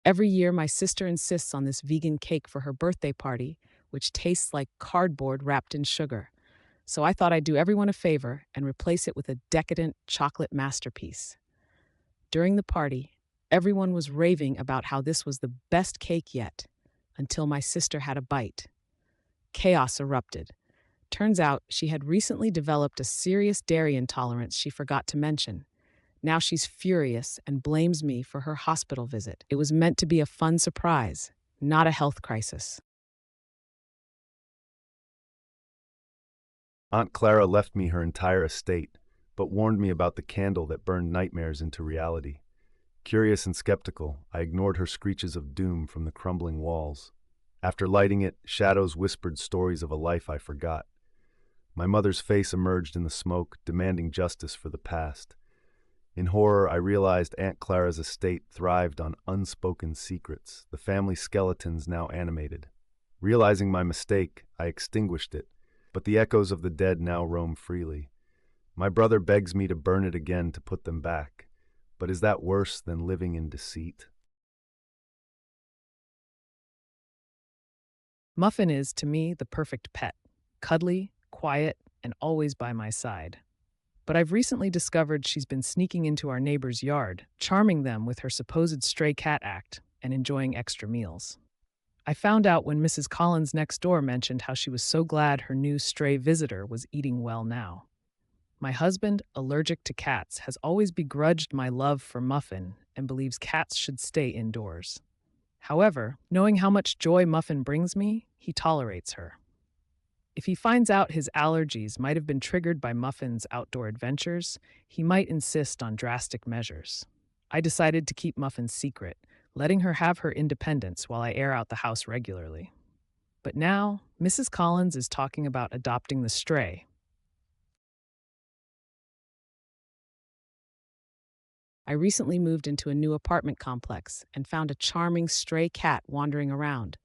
Every year, my sister insists on this vegan cake for her birthday party, which tastes like cardboard wrapped in sugar. So I thought I'd do everyone a favor and replace it with a decadent chocolate masterpiece. During the party, everyone was raving about how this was the best cake yet, until my sister had a bite. Chaos erupted. Turns out she had recently developed a serious dairy intolerance she forgot to mention. Now she's furious and blames me for her hospital visit. It was meant to be a fun surprise, not a health crisis. Aunt Clara left me her entire estate, but warned me about the candle that burned nightmares into reality. Curious and skeptical, I ignored her screeches of doom from the crumbling walls. After lighting it, shadows whispered stories of a life I forgot. My mother's face emerged in the smoke, demanding justice for the past. In horror, I realized Aunt Clara's estate thrived on unspoken secrets, the family skeletons now animated. Realizing my mistake, I extinguished it, but the echoes of the dead now roam freely. My brother begs me to burn it again to put them back. But is that worse than living in deceit? Muffin is, to me, the perfect pet. Cuddly, quiet, and always by my side. But I've recently discovered she's been sneaking into our neighbor's yard, charming them with her supposed stray cat act and enjoying extra meals. I found out when Mrs. Collins next door mentioned how she was so glad her new stray visitor was eating well now. My husband, allergic to cats, has always begrudged my love for Muffin and believes cats should stay indoors. However, knowing how much joy Muffin brings me, he tolerates her. If he finds out his allergies might have been triggered by Muffin's outdoor adventures, he might insist on drastic measures. I decided to keep Muffin secret, letting her have her independence while I air out the house regularly. But now, Mrs. Collins is talking about adopting the stray. I recently moved into a new apartment complex and found a charming stray cat wandering around.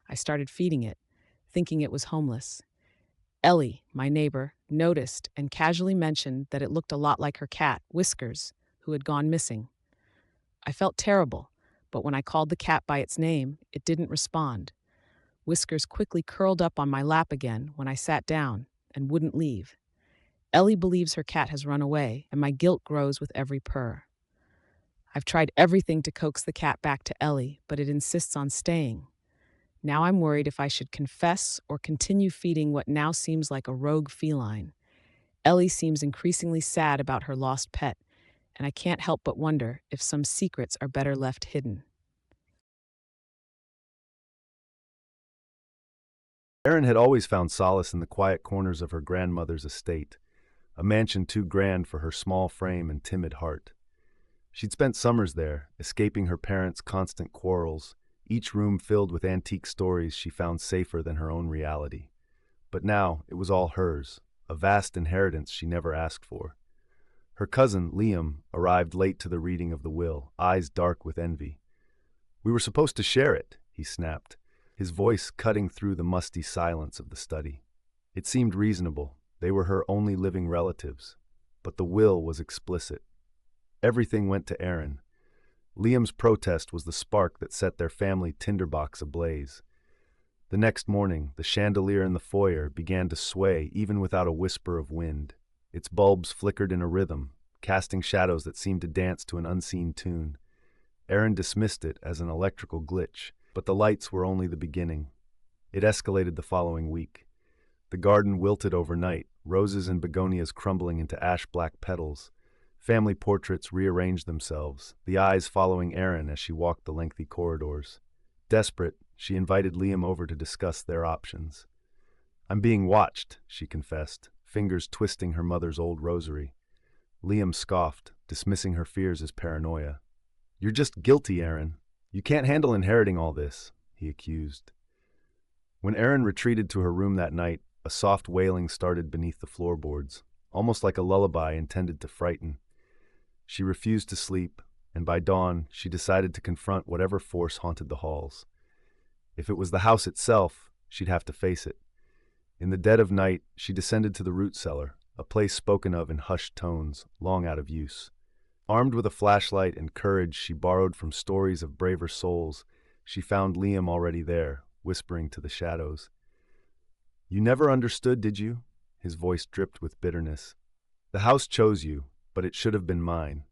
I started feeding it, thinking it was homeless. Ellie, my neighbor, noticed and casually mentioned that it looked a lot like her cat, Whiskers, who had gone missing. I felt terrible, but when I called the cat by its name, it didn't respond. Whiskers quickly curled up on my lap again when I sat down and wouldn't leave. Ellie believes her cat has run away, and my guilt grows with every purr. I've tried everything to coax the cat back to Ellie, but it insists on staying. Now I'm worried if I should confess or continue feeding what now seems like a rogue feline. Ellie seems increasingly sad about her lost pet, and I can't help but wonder if some secrets are better left hidden. Erin had always found solace in the quiet corners of her grandmother's estate, a mansion too grand for her small frame and timid heart. She'd spent summers there, escaping her parents' constant quarrels, each room filled with antique stories she found safer than her own reality. But now it was all hers, a vast inheritance she never asked for. Her cousin, Liam, arrived late to the reading of the will, eyes dark with envy. "We were supposed to share it," he snapped, his voice cutting through the musty silence of the study. It seemed reasonable. They were her only living relatives. But the will was explicit. Everything went to Erin. Liam's protest was the spark that set their family tinderbox ablaze. The next morning, the chandelier in the foyer began to sway even without a whisper of wind. Its bulbs flickered in a rhythm, casting shadows that seemed to dance to an unseen tune. Erin dismissed it as an electrical glitch, but the lights were only the beginning. It escalated the following week. The garden wilted overnight, roses and begonias crumbling into ash-black petals. Family portraits rearranged themselves, the eyes following Erin as she walked the lengthy corridors. Desperate, she invited Liam over to discuss their options. "I'm being watched," she confessed, fingers twisting her mother's old rosary. Liam scoffed, dismissing her fears as paranoia. "You're just guilty, Erin. You can't handle inheriting all this," he accused. When Erin retreated to her room that night, a soft wailing started beneath the floorboards, almost like a lullaby intended to frighten. She refused to sleep, and by dawn, she decided to confront whatever force haunted the halls. If it was the house itself, she'd have to face it. In the dead of night, she descended to the root cellar, a place spoken of in hushed tones, long out of use. Armed with a flashlight and courage she borrowed from stories of braver souls, she found Liam already there, whispering to the shadows. "You never understood, did you?" His voice dripped with bitterness. "The house chose you, but it should have been mine."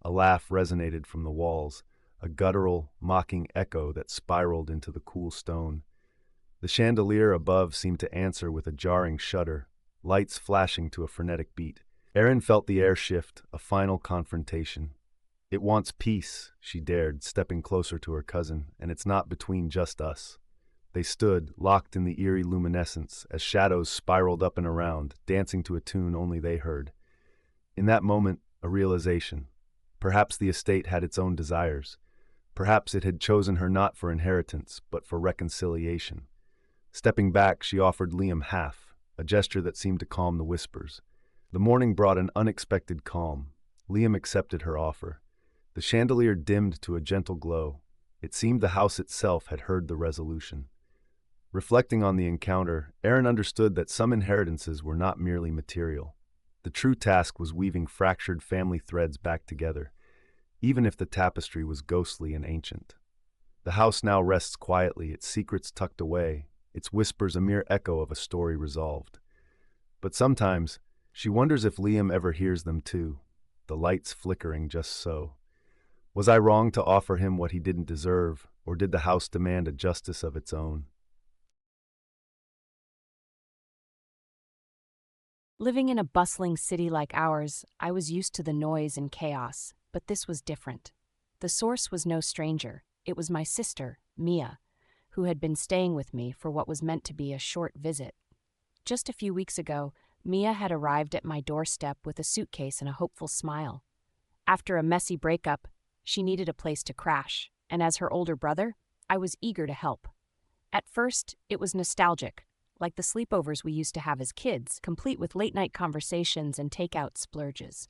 A laugh resonated from the walls, a guttural, mocking echo that spiraled into the cool stone. The chandelier above seemed to answer with a jarring shudder, lights flashing to a frenetic beat. Erin felt the air shift, a final confrontation. "It wants peace," she dared, stepping closer to her cousin, "and it's not between just us." They stood, locked in the eerie luminescence, as shadows spiraled up and around, dancing to a tune only they heard. In that moment, a realization. Perhaps the estate had its own desires. Perhaps it had chosen her not for inheritance, but for reconciliation. Stepping back, she offered Liam half, a gesture that seemed to calm the whispers. The morning brought an unexpected calm. Liam accepted her offer. The chandelier dimmed to a gentle glow. It seemed the house itself had heard the resolution. Reflecting on the encounter, Erin understood that some inheritances were not merely material. The true task was weaving fractured family threads back together, even if the tapestry was ghostly and ancient. The house now rests quietly, its secrets tucked away, its whispers a mere echo of a story resolved. But sometimes, she wonders if Liam ever hears them too, the lights flickering just so. Was I wrong to offer him what he didn't deserve, or did the house demand a justice of its own? Living in a bustling city like ours, I was used to the noise and chaos, but this was different. The source was no stranger. It was my sister, Mia, who had been staying with me for what was meant to be a short visit. Just a few weeks ago, Mia had arrived at my doorstep with a suitcase and a hopeful smile. After a messy breakup, she needed a place to crash, and as her older brother, I was eager to help. At first, it was nostalgic, like the sleepovers we used to have as kids, complete with late-night conversations and takeout splurges.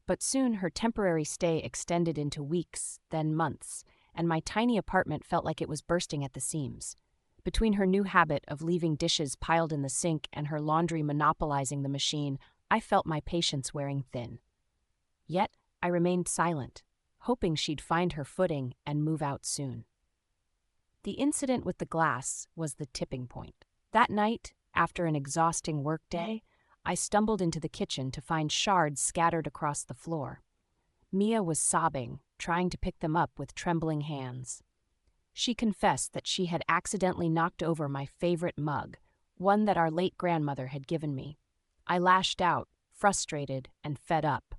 But soon her temporary stay extended into weeks, then months, and my tiny apartment felt like it was bursting at the seams. Between her new habit of leaving dishes piled in the sink and her laundry monopolizing the machine, I felt my patience wearing thin. Yet, I remained silent, hoping she'd find her footing and move out soon. The incident with the glass was the tipping point. That night, after an exhausting workday, I stumbled into the kitchen to find shards scattered across the floor. Mia was sobbing, trying to pick them up with trembling hands. She confessed that she had accidentally knocked over my favorite mug, one that our late grandmother had given me. I lashed out, frustrated and fed up.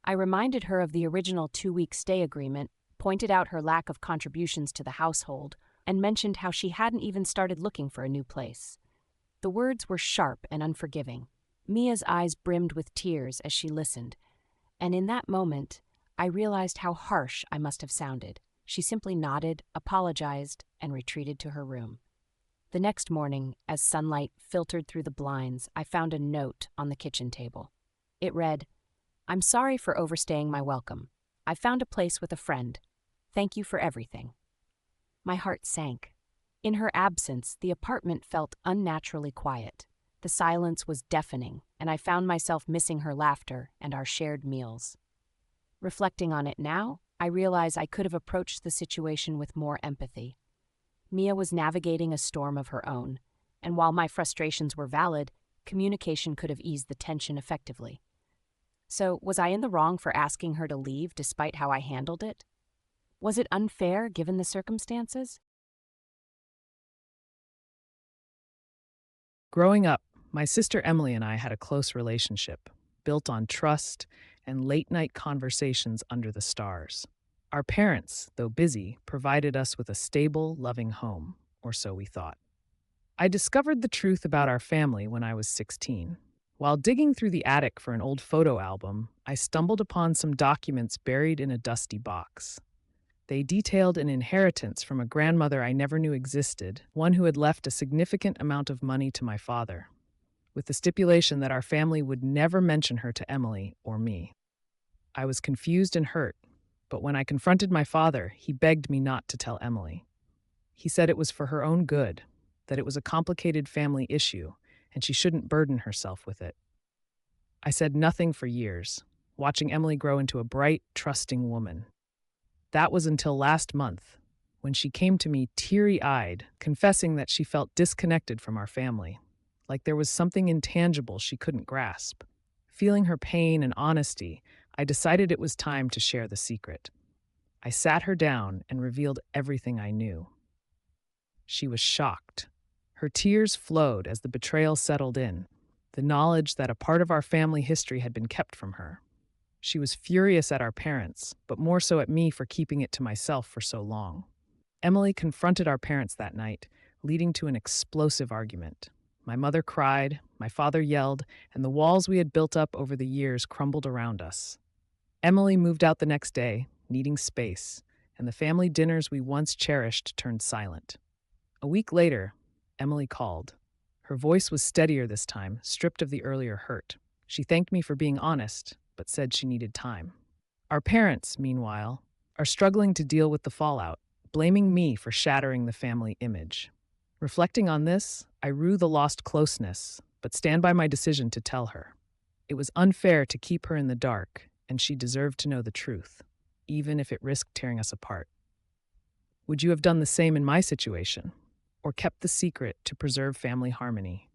I reminded her of the original 2-week stay agreement, pointed out her lack of contributions to the household, and mentioned how she hadn't even started looking for a new place. The words were sharp and unforgiving. Mia's eyes brimmed with tears as she listened, and in that moment, I realized how harsh I must have sounded. She simply nodded, apologized, and retreated to her room. The next morning, as sunlight filtered through the blinds, I found a note on the kitchen table. It read, "I'm sorry for overstaying my welcome. I found a place with a friend. Thank you for everything." My heart sank. In her absence, the apartment felt unnaturally quiet. The silence was deafening, and I found myself missing her laughter and our shared meals. Reflecting on it now, I realize I could have approached the situation with more empathy. Mia was navigating a storm of her own, and while my frustrations were valid, communication could have eased the tension effectively. So, was I in the wrong for asking her to leave despite how I handled it? Was it unfair given the circumstances? Growing up, my sister Emily and I had a close relationship, built on trust and late-night conversations under the stars. Our parents, though busy, provided us with a stable, loving home, or so we thought. I discovered the truth about our family when I was 16. While digging through the attic for an old photo album, I stumbled upon some documents buried in a dusty box. They detailed an inheritance from a grandmother I never knew existed, one who had left a significant amount of money to my father, with the stipulation that our family would never mention her to Emily or me. I was confused and hurt, but when I confronted my father, he begged me not to tell Emily. He said it was for her own good, that it was a complicated family issue, and she shouldn't burden herself with it. I said nothing for years, watching Emily grow into a bright, trusting woman. That was until last month, when she came to me teary-eyed, confessing that she felt disconnected from our family, like there was something intangible she couldn't grasp. Feeling her pain and honesty, I decided it was time to share the secret. I sat her down and revealed everything I knew. She was shocked. Her tears flowed as the betrayal settled in, the knowledge that a part of our family history had been kept from her. She was furious at our parents, but more so at me for keeping it to myself for so long. Emily confronted our parents that night, leading to an explosive argument. My mother cried, my father yelled, and the walls we had built up over the years crumbled around us. Emily moved out the next day, needing space, and the family dinners we once cherished turned silent. A week later, Emily called. Her voice was steadier this time, stripped of the earlier hurt. She thanked me for being honest, but said she needed time. Our parents, meanwhile, are struggling to deal with the fallout, blaming me for shattering the family image. Reflecting on this, I rue the lost closeness, but stand by my decision to tell her. It was unfair to keep her in the dark, and she deserved to know the truth, even if it risked tearing us apart. Would you have done the same in my situation, or kept the secret to preserve family harmony?